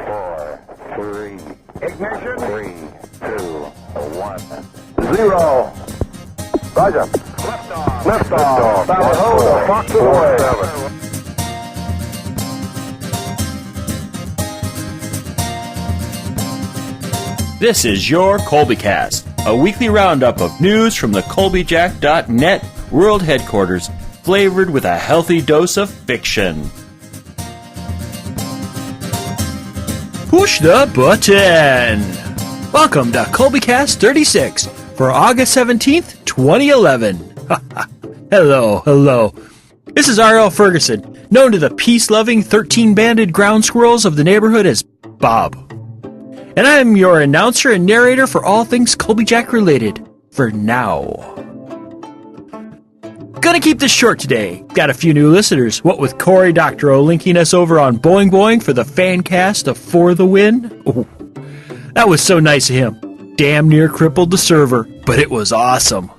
4, 3, Ignition. 3, 2, 1, 0. Roger. liftoff. Liftoff. Power hold. The Fox away. 7. This is your Colbycast, a weekly roundup of news from the Colbyjack.net world headquarters, flavored with a healthy dose of fiction. Push the button! Welcome to Colbycast 36 for August 17th, 2011. Hello. This is R.L. Ferguson, known to the peace-loving 13-banded ground squirrels of the neighborhood as Bob. And I'm your announcer and narrator for all things Colbyjack related, for now. Gonna keep this short today. Got a few new listeners, what with Cory Doctorow linking us over on Boing Boing for the fan cast of For the Win. Oh, that was so nice of him. Damn near crippled the server, but it was awesome.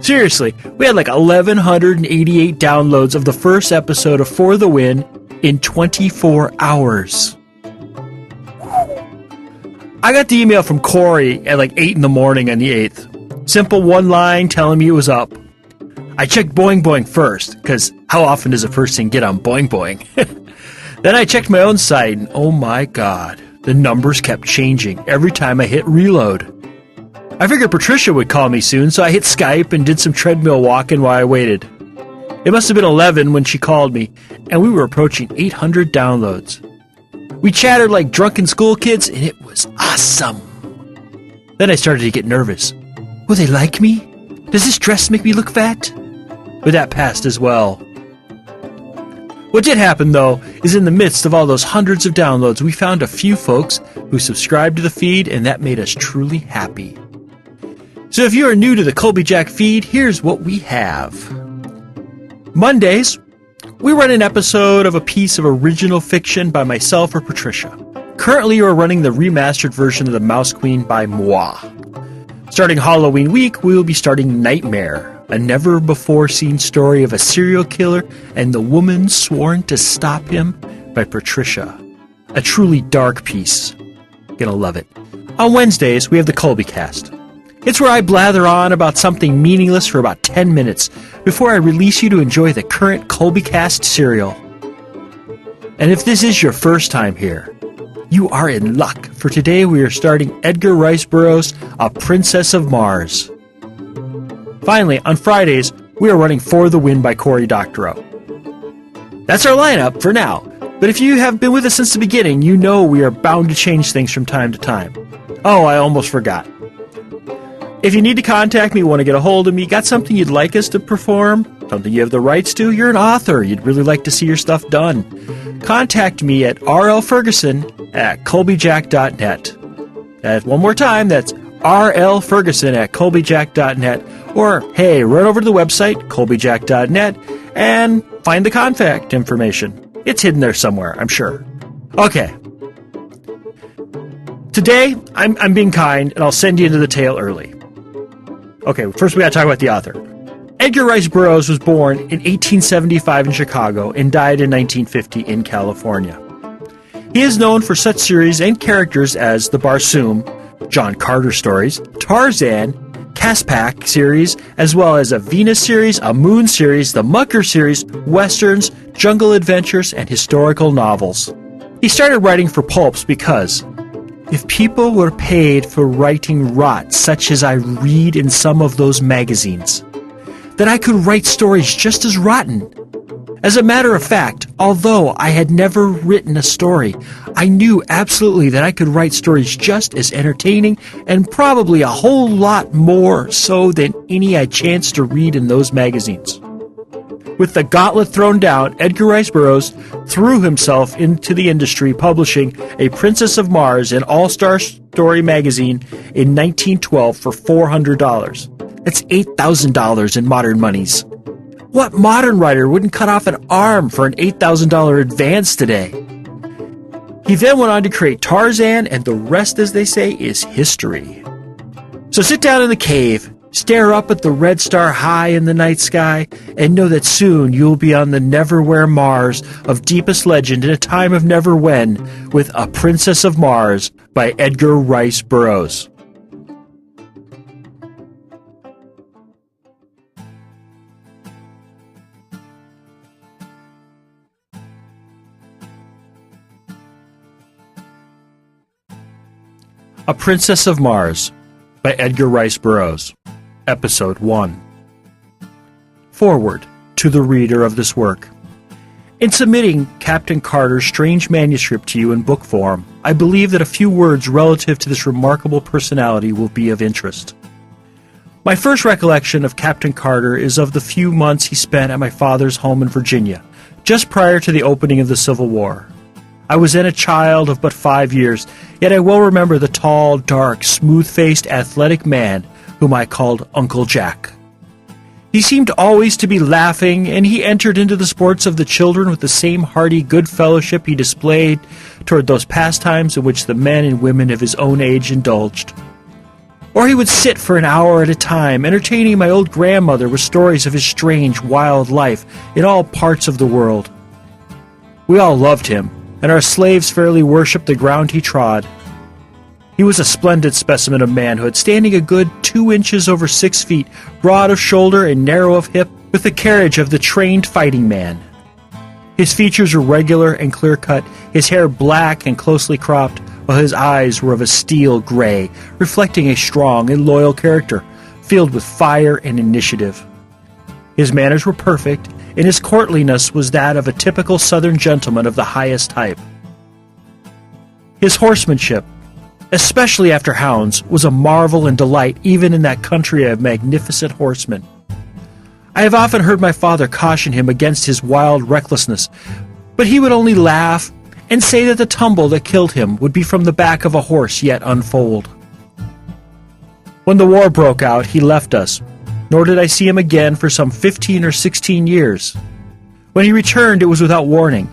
Seriously, we had like 1,188 downloads of the first episode of For the Win in 24 hours. I got the email from Cory at like 8 in the morning on the 8th. Simple one line telling me it was up. I checked Boing Boing first, because how often does a person get on Boing Boing? Then I checked my own site, and oh my god, the numbers kept changing every time I hit reload. I figured Patricia would call me soon, so I hit Skype and did some treadmill walking while I waited. It must have been 11 when she called me, and we were approaching 800 downloads. We chattered like drunken school kids, and it was awesome. Then I started to get nervous. Will they like me? Does this dress make me look fat? But that passed as well. What did happen, though, is in the midst of all those hundreds of downloads, we found a few folks who subscribed to the feed, and that made us truly happy. So if you are new to the Colbyjack feed, here's what we have. Mondays, we run an episode of a piece of original fiction by myself or Patricia. Currently, we're running the remastered version of The Mouse Queen by moi. Starting Halloween week, we will be starting Nightmare, a never-before-seen story of a serial killer and the woman sworn to stop him by Patricia. A truly dark piece. Gonna love it. On Wednesdays, we have the Colbycast. It's where I blather on about something meaningless for about 10 minutes before I release you to enjoy the current Colbycast serial. And if this is your first time here, you are in luck, for today we are starting Edgar Rice Burroughs' A Princess of Mars. Finally, on Fridays, we are running For the Win by Cory Doctorow. That's our lineup for now, but if you have been with us since the beginning, you know we are bound to change things from time to time. Oh, I almost forgot. If you need to contact me, want to get a hold of me, got something you'd like us to perform, something you have the rights to, you're an author, you'd really like to see your stuff done, contact me at rlferguson@Colbyjack.net. One more time, that's rlferguson@Colbyjack.net, or hey, run over to the website, Colbyjack.net, and find the contact information. It's hidden there somewhere, I'm sure. Okay. Today, I'm being kind, and I'll send you into the tale early. Okay, first we gotta talk about the author. Edgar Rice Burroughs was born in 1875 in Chicago and died in 1950 in California. He is known for such series and characters as the Barsoom, John Carter stories, Tarzan, Caspak series, as well as a Venus series, a Moon series, the Mucker series, westerns, jungle adventures, and historical novels. He started writing for pulps because if people were paid for writing rot such as I read in some of those magazines, then I could write stories just as rotten. As a matter of fact, although I had never written a story, I knew absolutely that I could write stories just as entertaining and probably a whole lot more so than any I chanced to read in those magazines. With the gauntlet thrown down, Edgar Rice Burroughs threw himself into the industry, publishing A Princess of Mars in All-Star Story magazine in 1912 for $400. That's $8,000 in modern monies. What modern writer wouldn't cut off an arm for an $8,000 advance today? He then went on to create Tarzan, and the rest, as they say, is history. So sit down in the cave, Stare up at the red star high in the night sky and know that soon you'll be on the never-where Mars of deepest legend in a time of never when with A Princess of Mars by Edgar Rice Burroughs. A Princess of Mars by Edgar Rice Burroughs. Episode 1. Foreword to the reader of this work. In submitting Captain Carter's strange manuscript to you in book form, I believe that a few words relative to this remarkable personality will be of interest. My first recollection of Captain Carter is of the few months he spent at my father's home in Virginia, just prior to the opening of the Civil War. I was then a child of but 5 years, yet I well remember the tall, dark, smooth-faced, athletic man whom I called Uncle Jack. He seemed always to be laughing, and he entered into the sports of the children with the same hearty good fellowship he displayed toward those pastimes in which the men and women of his own age indulged. Or he would sit for an hour at a time, entertaining my old grandmother with stories of his strange, wild life in all parts of the world. We all loved him, and our slaves fairly worshipped the ground he trod. He was a splendid specimen of manhood, standing a good 2 inches over 6 feet, broad of shoulder and narrow of hip, with the carriage of the trained fighting man. His features were regular and clear-cut, his hair black and closely cropped, while his eyes were of a steel gray, reflecting a strong and loyal character, filled with fire and initiative. His manners were perfect, and his courtliness was that of a typical Southern gentleman of the highest type. His horsemanship, especially after hounds, was a marvel and delight even in that country of magnificent horsemen. I have often heard my father caution him against his wild recklessness, but he would only laugh and say that the tumble that killed him would be from the back of a horse yet unfoaled. When the war broke out, he left us, nor did I see him again for some 15 or 16 years. When he returned, it was without warning,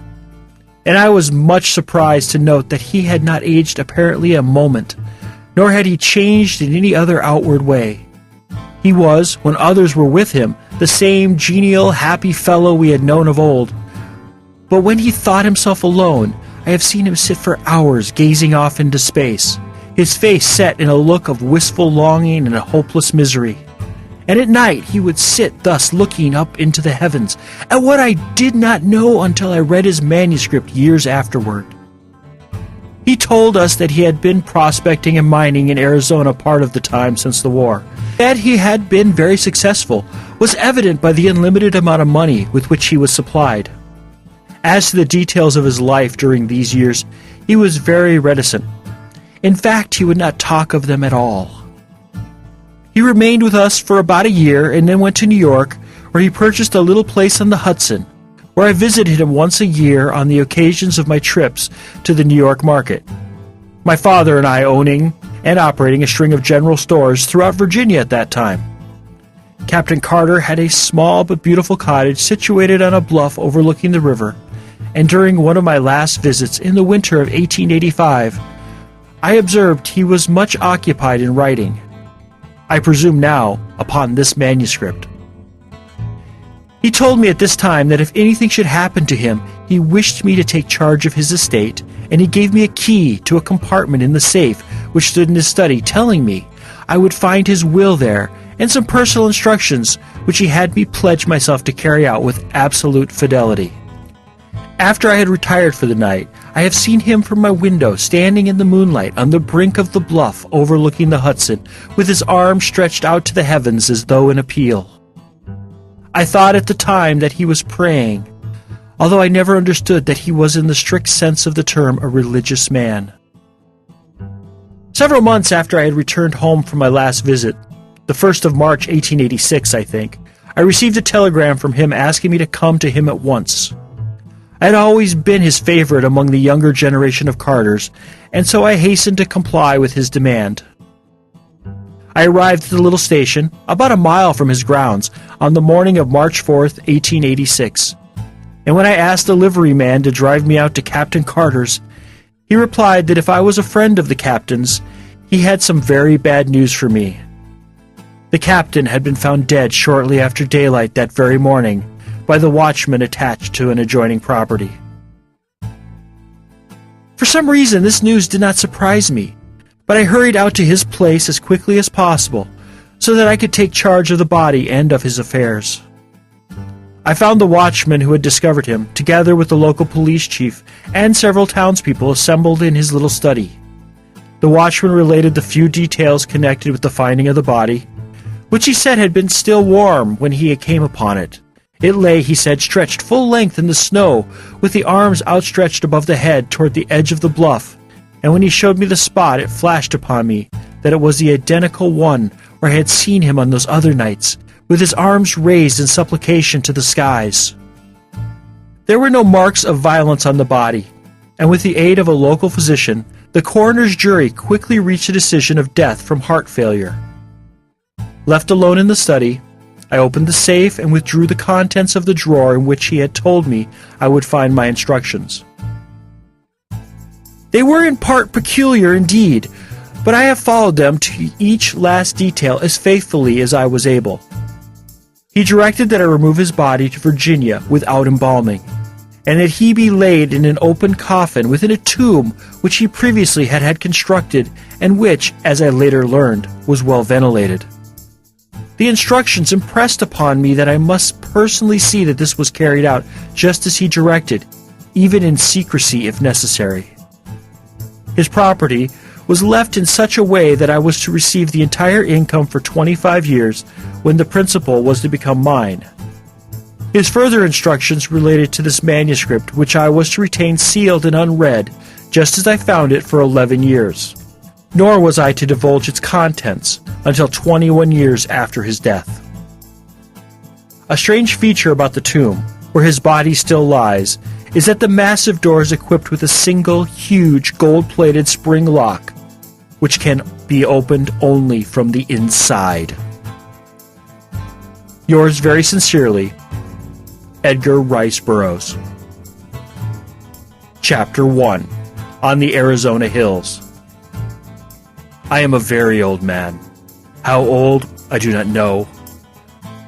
and I was much surprised to note that he had not aged apparently a moment, nor had he changed in any other outward way. He was, when others were with him, the same genial, happy fellow we had known of old. But when he thought himself alone, I have seen him sit for hours gazing off into space, his face set in a look of wistful longing and a hopeless misery. And at night he would sit thus looking up into the heavens, at what I did not know until I read his manuscript years afterward. He told us that he had been prospecting and mining in Arizona part of the time since the war. That he had been very successful was evident by the unlimited amount of money with which he was supplied. As to the details of his life during these years, he was very reticent. In fact, he would not talk of them at all. He remained with us for about a year and then went to New York, where he purchased a little place on the Hudson, where I visited him once a year on the occasions of my trips to the New York market. My father and I owning and operating a string of general stores throughout Virginia at that time. Captain Carter had a small but beautiful cottage situated on a bluff overlooking the river, and during one of my last visits in the winter of 1885, I observed he was much occupied in writing. I presume now upon this manuscript. He told me at this time that if anything should happen to him, he wished me to take charge of his estate, and he gave me a key to a compartment in the safe which stood in his study, telling me I would find his will there and some personal instructions which he had me pledge myself to carry out with absolute fidelity. After I had retired for the night, I have seen him from my window standing in the moonlight on the brink of the bluff overlooking the Hudson, with his arms stretched out to the heavens as though in appeal. I thought at the time that he was praying, although I never understood that he was in the strict sense of the term a religious man. Several months after I had returned home from my last visit, the 1st of March 1886, I think, I received a telegram from him asking me to come to him at once. I had always been his favorite among the younger generation of Carters, and so I hastened to comply with his demand. I arrived at the little station, about a mile from his grounds, on the morning of March 4th, 1886, and when I asked the liveryman to drive me out to Captain Carter's, he replied that if I was a friend of the captain's, he had some very bad news for me. The captain had been found dead shortly after daylight that very morning by the watchman attached to an adjoining property. For some reason, this news did not surprise me, but I hurried out to his place as quickly as possible so that I could take charge of the body and of his affairs. I found the watchman who had discovered him, together with the local police chief and several townspeople assembled in his little study. The watchman related the few details connected with the finding of the body, which he said had been still warm when he came upon it. It lay, he said, stretched full length in the snow, with the arms outstretched above the head toward the edge of the bluff, and when he showed me the spot, it flashed upon me that it was the identical one where I had seen him on those other nights, with his arms raised in supplication to the skies. There were no marks of violence on the body, and with the aid of a local physician, the coroner's jury quickly reached a decision of death from heart failure. Left alone in the study, I opened the safe and withdrew the contents of the drawer in which he had told me I would find my instructions. They were in part peculiar indeed, but I have followed them to each last detail as faithfully as I was able. He directed that I remove his body to Virginia without embalming, and that he be laid in an open coffin within a tomb which he previously had had constructed and which, as I later learned, was well ventilated. The instructions impressed upon me that I must personally see that this was carried out just as he directed, even in secrecy if necessary. His property was left in such a way that I was to receive the entire income for 25 years when the principal was to become mine. His further instructions related to this manuscript, which I was to retain sealed and unread, just as I found it for 11 years. Nor was I to divulge its contents until 21 years after his death. A strange feature about the tomb, where his body still lies, is that the massive door is equipped with a single, huge, gold-plated spring lock, which can be opened only from the inside. Yours very sincerely, Edgar Rice Burroughs. Chapter 1. On the Arizona Hills. I am a very old man. How old, I do not know.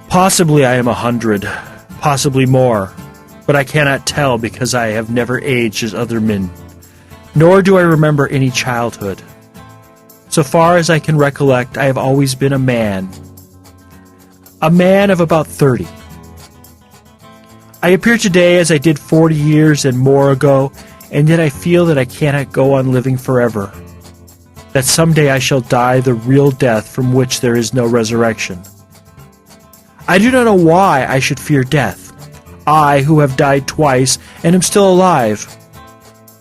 Possibly I am 100, possibly more, but I cannot tell because I have never aged as other men, nor do I remember any childhood. So far as I can recollect, I have always been a man of about 30. I appear today as I did 40 years and more ago, and yet I feel that I cannot go on living forever, that someday I shall die the real death from which there is no resurrection. I do not know why I should fear death, I who have died twice and am still alive,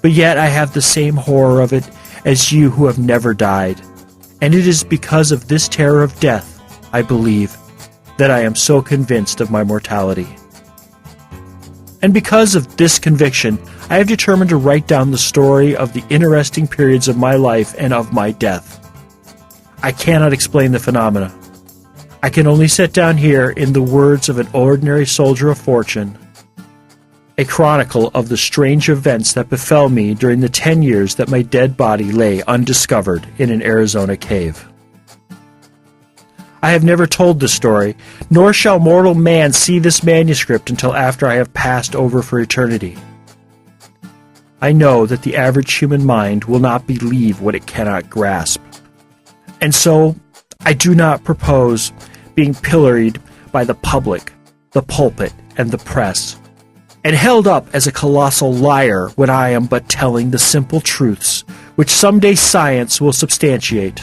but yet I have the same horror of it as you who have never died, and it is because of this terror of death, I believe, that I am so convinced of my mortality. And because of this conviction, I have determined to write down the story of the interesting periods of my life and of my death. I cannot explain the phenomena. I can only set down here, in the words of an ordinary soldier of fortune, a chronicle of the strange events that befell me during the 10 years that my dead body lay undiscovered in an Arizona cave. I have never told this story, nor shall mortal man see this manuscript until after I have passed over for eternity. I know that the average human mind will not believe what it cannot grasp, and so I do not propose being pilloried by the public, the pulpit, and the press, and held up as a colossal liar when I am but telling the simple truths which someday science will substantiate.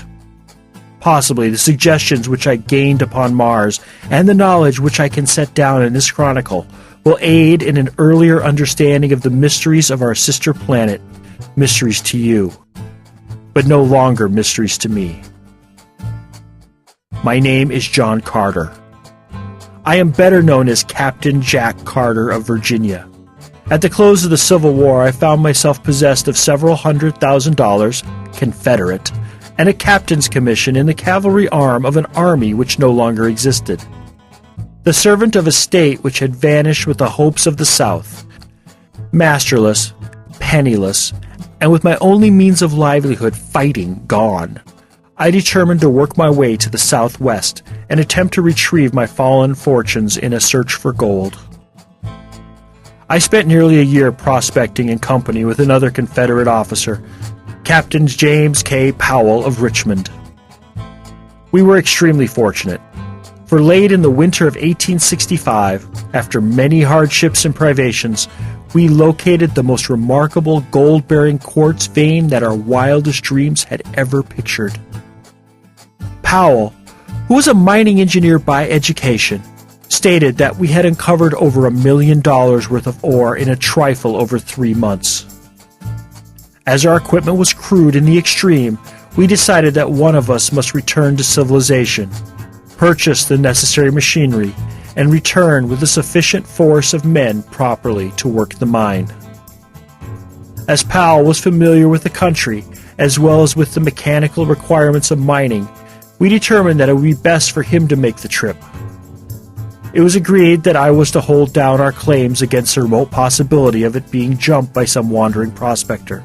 Possibly the suggestions which I gained upon Mars and the knowledge which I can set down in this chronicle will aid in an earlier understanding of the mysteries of our sister planet, mysteries to you, but no longer mysteries to me. My name is John Carter. I am better known as Captain Jack Carter of Virginia. At the close of the Civil War, I found myself possessed of several $100,000, Confederate, and a captain's commission in the cavalry arm of an army which no longer existed. The servant of a state which had vanished with the hopes of the South. Masterless, penniless, and with my only means of livelihood, fighting, gone, I determined to work my way to the southwest and attempt to retrieve my fallen fortunes in a search for gold. I spent nearly a year prospecting in company with another Confederate officer, Captain James K. Powell of Richmond. We were extremely fortunate, for late in the winter of 1865, after many hardships and privations, we located the most remarkable gold-bearing quartz vein that our wildest dreams had ever pictured. Powell, who was a mining engineer by education, stated that we had uncovered over $1 million worth of ore in a trifle over 3 months. As our equipment was crude in the extreme, we decided that one of us must return to civilization, purchase the necessary machinery, and return with a sufficient force of men properly to work the mine. As Powell was familiar with the country, as well as with the mechanical requirements of mining, we determined that it would be best for him to make the trip. It was agreed that I was to hold down our claims against the remote possibility of it being jumped by some wandering prospector.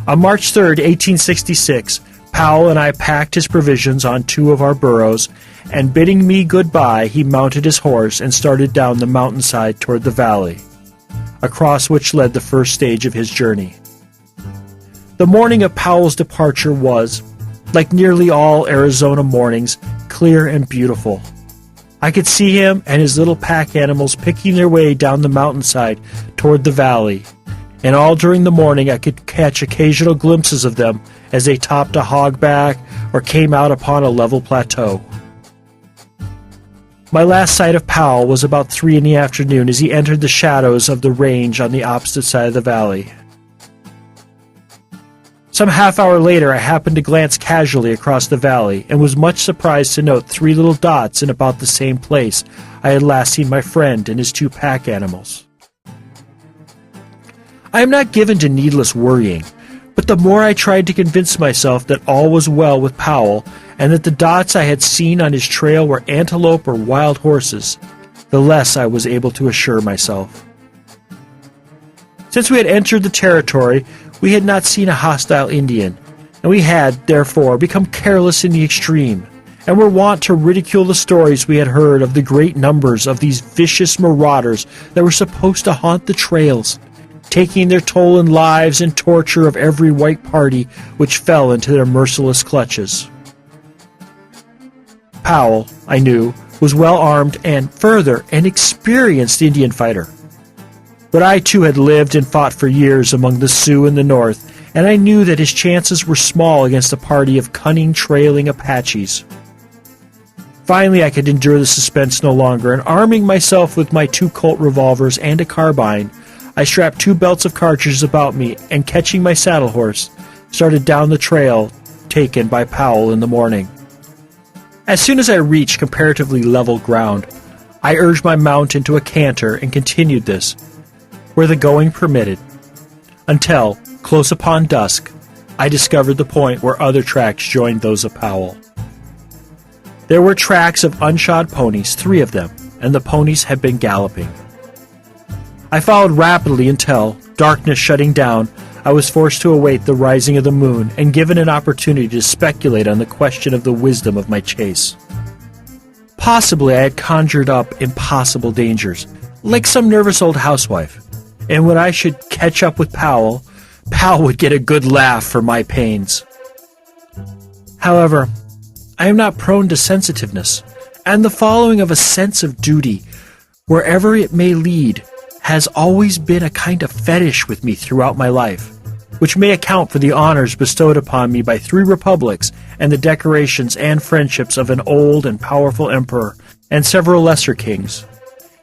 On March 3, 1866, Powell and I packed his provisions on 2 of our burros, and bidding me goodbye, he mounted his horse and started down the mountainside toward the valley, across which led the first stage of his journey. The morning of Powell's departure was, like nearly all Arizona mornings, clear and beautiful. I could see him and his little pack animals picking their way down the mountainside toward the valley, and all during the morning I could catch occasional glimpses of them as they topped a hogback or came out upon a level plateau. My last sight of Powell was about 3 in the afternoon as he entered the shadows of the range on the opposite side of the valley. Some half-hour later, I happened to glance casually across the valley and was much surprised to note 3 little dots in about the same place I had last seen my friend and his 2 pack animals. I am not given to needless worrying, but the more I tried to convince myself that all was well with Powell and that the dots I had seen on his trail were antelope or wild horses, the less I was able to assure myself. Since we had entered the territory, we had not seen a hostile Indian, and we had, therefore, become careless in the extreme, and were wont to ridicule the stories we had heard of the great numbers of these vicious marauders that were supposed to haunt the trails, taking their toll in lives and torture of every white party which fell into their merciless clutches. Powell, I knew, was well armed and, further, an experienced Indian fighter. But I too had lived and fought for years among the Sioux in the north, and I knew that his chances were small against a party of cunning, trailing Apaches. Finally, I could endure the suspense no longer, and arming myself with my 2 Colt revolvers and a carbine, I strapped 2 belts of cartridges about me and, catching my saddle horse, started down the trail taken by Powell in the morning. As soon as I reached comparatively level ground, I urged my mount into a canter and continued this, where the going permitted, until, close upon dusk, I discovered the point where other tracks joined those of Powell. There were tracks of unshod ponies, 3 of them, and the ponies had been galloping. I followed rapidly until, darkness shutting down, I was forced to await the rising of the moon and given an opportunity to speculate on the question of the wisdom of my chase. Possibly I had conjured up impossible dangers, like some nervous old housewife, and when I should catch up with Powell, Powell would get a good laugh for my pains. However, I am not prone to sensitiveness, and the following of a sense of duty, wherever it may lead, has always been a kind of fetish with me throughout my life, which may account for the honors bestowed upon me by 3 republics and the decorations and friendships of an old and powerful emperor and several lesser kings,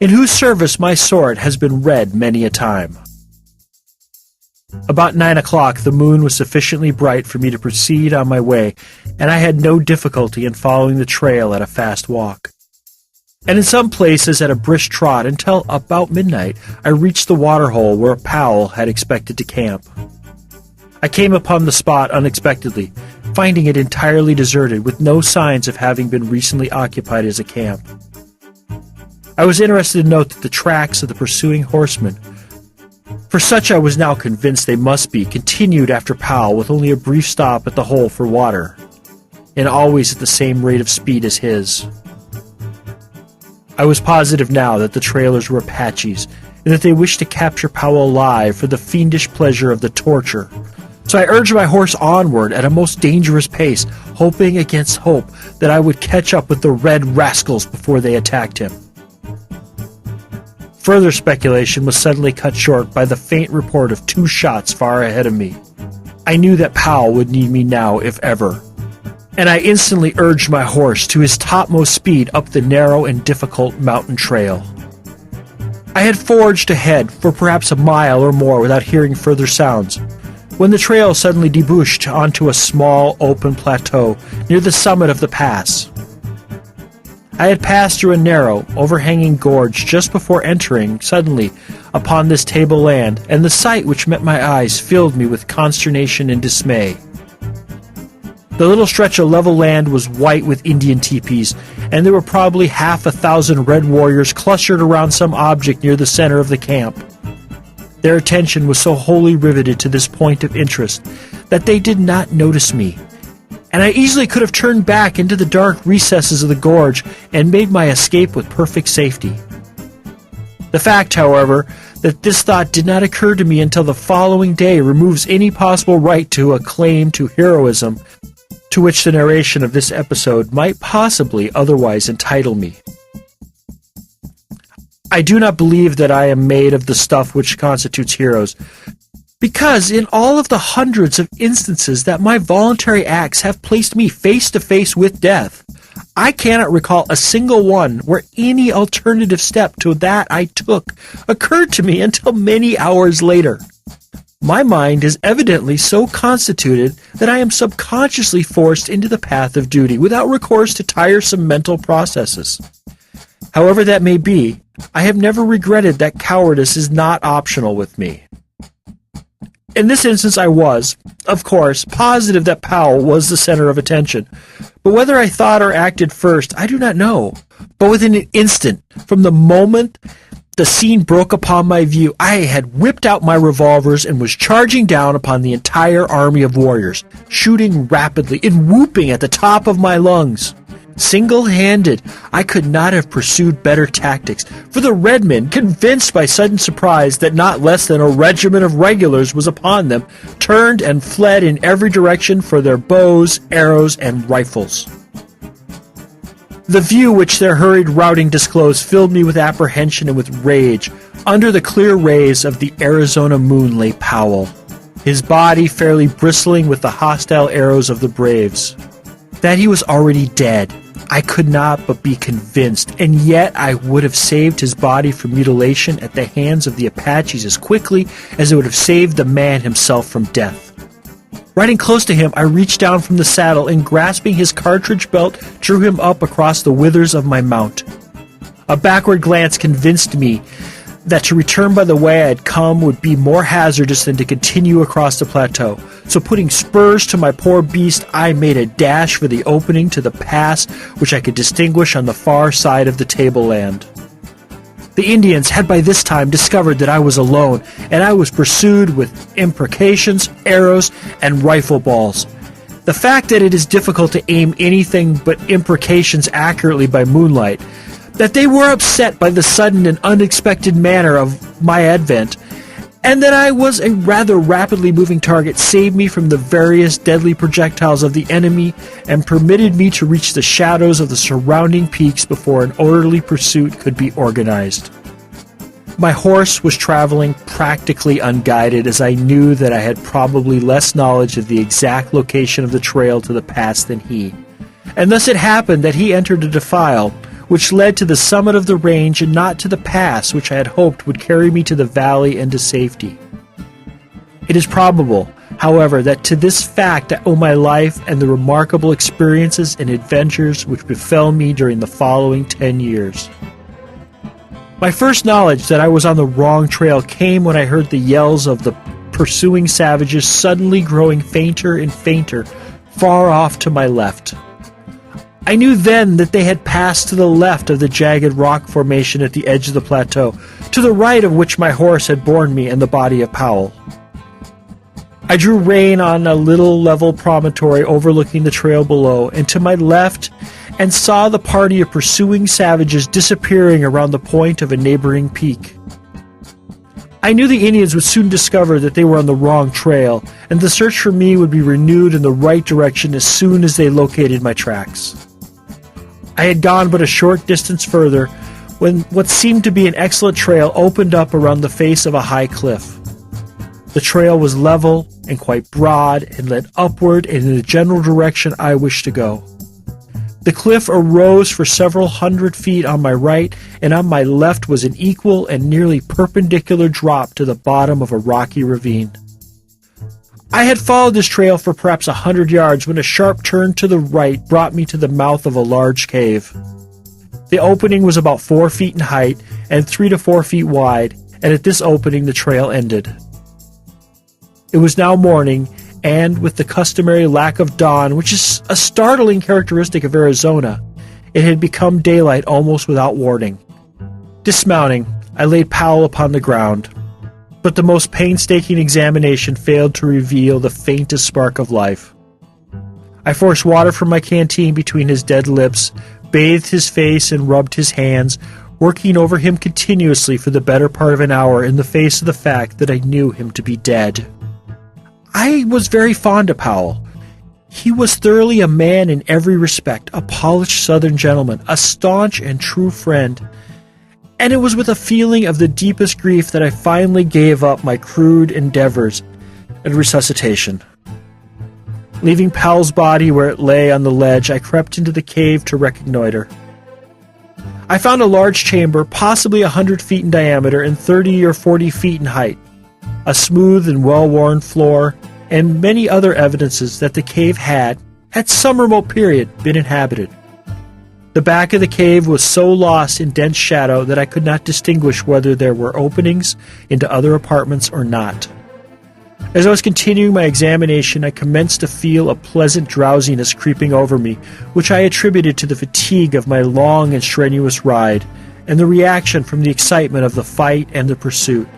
in whose service my sword has been red many a time. About 9 o'clock the moon was sufficiently bright for me to proceed on my way, and I had no difficulty in following the trail at a fast walk. And in some places at a brisk trot until about midnight I reached the waterhole where Powell had expected to camp. I came upon the spot unexpectedly, finding it entirely deserted with no signs of having been recently occupied as a camp. I was interested to note that the tracks of the pursuing horsemen, For such I was now convinced they must be, continued after Powell with only a brief stop at the hole for water, and always at the same rate of speed as his. I was positive now that the trailers were Apaches, and that they wished to capture Powell alive for the fiendish pleasure of the torture. So I urged my horse onward at a most dangerous pace, hoping against hope that I would catch up with the red rascals before they attacked him. Further speculation was suddenly cut short by the faint report of 2 shots far ahead of me. I knew that Powell would need me now, if ever, and I instantly urged my horse to his topmost speed up the narrow and difficult mountain trail. I had forged ahead for perhaps a mile or more without hearing further sounds, when the trail suddenly debouched onto a small open plateau near the summit of the pass. I had passed through a narrow, overhanging gorge just before entering, suddenly, upon this tableland, and the sight which met my eyes filled me with consternation and dismay. The little stretch of level land was white with Indian teepees, and there were probably 1,000 red warriors clustered around some object near the center of the camp. Their attention was so wholly riveted to this point of interest that they did not notice me, and I easily could have turned back into the dark recesses of the gorge and made my escape with perfect safety. The fact, however, that this thought did not occur to me until the following day removes any possible right to a claim to heroism to which the narration of this episode might possibly otherwise entitle me. I do not believe that I am made of the stuff which constitutes heroes, because in all of the hundreds of instances that my voluntary acts have placed me face to face with death, I cannot recall a single one where any alternative step to that I took occurred to me until many hours later. My mind is evidently so constituted that I am subconsciously forced into the path of duty without recourse to tiresome mental processes. However that may be, I have never regretted that cowardice is not optional with me. In this instance I was, of course, positive that Powell was the center of attention, but whether I thought or acted first, I do not know. But within an instant, from the moment the scene broke upon my view, I had whipped out my revolvers and was charging down upon the entire army of warriors, shooting rapidly and whooping at the top of my lungs. Single-handed, I could not have pursued better tactics, for the redmen, convinced by sudden surprise that not less than a regiment of regulars was upon them, turned and fled in every direction for their bows, arrows, and rifles. The view which their hurried routing disclosed filled me with apprehension and with rage. Under the clear rays of the Arizona moon lay Powell, his body fairly bristling with the hostile arrows of the braves. That he was already dead, I could not but be convinced, and yet I would have saved his body from mutilation at the hands of the Apaches as quickly as it would have saved the man himself from death. Riding close to him, I reached down from the saddle and, grasping his cartridge belt, drew him up across the withers of my mount. A backward glance convinced me that to return by the way I had come would be more hazardous than to continue across the plateau. So putting spurs to my poor beast, I made a dash for the opening to the pass which I could distinguish on the far side of the tableland. The Indians had by this time discovered that I was alone, and I was pursued with imprecations, arrows, and rifle balls. The fact that it is difficult to aim anything but imprecations accurately by moonlight, that they were upset by the sudden and unexpected manner of my advent, and that I was a rather rapidly moving target saved me from the various deadly projectiles of the enemy and permitted me to reach the shadows of the surrounding peaks before an orderly pursuit could be organized. My horse was traveling practically unguided, as I knew that I had probably less knowledge of the exact location of the trail to the pass than he, and thus it happened that he entered a defile which led to the summit of the range and not to the pass which I had hoped would carry me to the valley and to safety. It is probable, however, that to this fact I owe my life and the remarkable experiences and adventures which befell me during the following 10 years. My first knowledge that I was on the wrong trail came when I heard the yells of the pursuing savages suddenly growing fainter and fainter far off to my left. I knew then that they had passed to the left of the jagged rock formation at the edge of the plateau, to the right of which my horse had borne me and the body of Powell. I drew rein on a little level promontory overlooking the trail below, and to my left, and saw the party of pursuing savages disappearing around the point of a neighboring peak. I knew the Indians would soon discover that they were on the wrong trail, and the search for me would be renewed in the right direction as soon as they located my tracks. I had gone but a short distance further when what seemed to be an excellent trail opened up around the face of a high cliff. The trail was level and quite broad and led upward and in the general direction I wished to go. The cliff arose for several hundred feet on my right, and on my left was an equal and nearly perpendicular drop to the bottom of a rocky ravine. I had followed this trail for perhaps 100 yards when a sharp turn to the right brought me to the mouth of a large cave. The opening was about 4 feet in height and 3 to 4 feet wide, and at this opening the trail ended. It was now morning, and with the customary lack of dawn, which is a startling characteristic of Arizona, it had become daylight almost without warning. Dismounting, I laid Powell upon the ground, but the most painstaking examination failed to reveal the faintest spark of life. I forced water from my canteen between his dead lips, bathed his face and rubbed his hands, working over him continuously for the better part of an hour in the face of the fact that I knew him to be dead. I was very fond of Powell. He was thoroughly a man in every respect, a polished Southern gentleman, a staunch and true friend, and it was with a feeling of the deepest grief that I finally gave up my crude endeavors at resuscitation. Leaving Powell's body where it lay on the ledge, I crept into the cave to reconnoiter. I found a large chamber, possibly 100 feet in diameter and 30 or 40 feet in height, a smooth and well-worn floor, and many other evidences that the cave had, at some remote period, been inhabited. The back of the cave was so lost in dense shadow that I could not distinguish whether there were openings into other apartments or not. As I was continuing my examination, I commenced to feel a pleasant drowsiness creeping over me, which I attributed to the fatigue of my long and strenuous ride, and the reaction from the excitement of the fight and the pursuit.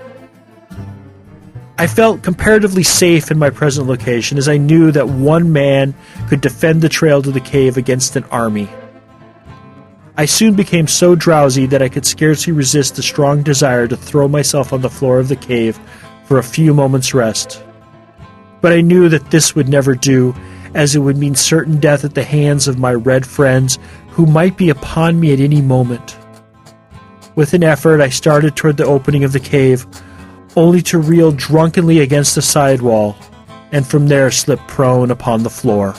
I felt comparatively safe in my present location, as I knew that one man could defend the trail to the cave against an army. I soon became so drowsy that I could scarcely resist the strong desire to throw myself on the floor of the cave for a few moments' rest. But I knew that this would never do, as it would mean certain death at the hands of my red friends, who might be upon me at any moment. With an effort, I started toward the opening of the cave, only to reel drunkenly against the side wall, and from there slip prone upon the floor.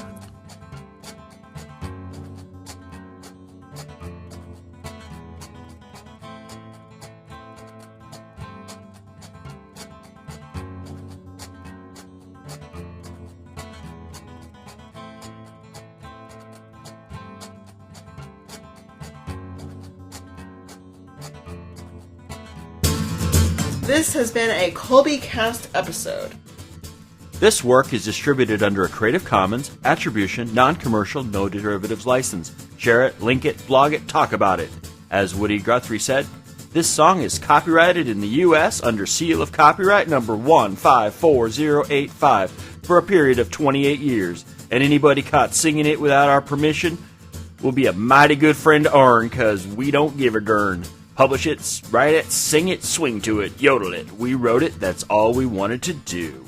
This has been a Colbycast episode. This work is distributed under a Creative Commons Attribution, Non-Commercial, No Derivatives license. Share it, link it, blog it, talk about it. As Woody Guthrie said, this song is copyrighted in the U.S. under seal of copyright number 154085 for a period of 28 years, and anybody caught singing it without our permission will be a mighty good friend to ourn, cause we don't give a darn. Publish it, write it, sing it, swing to it, yodel it. We wrote it, that's all we wanted to do.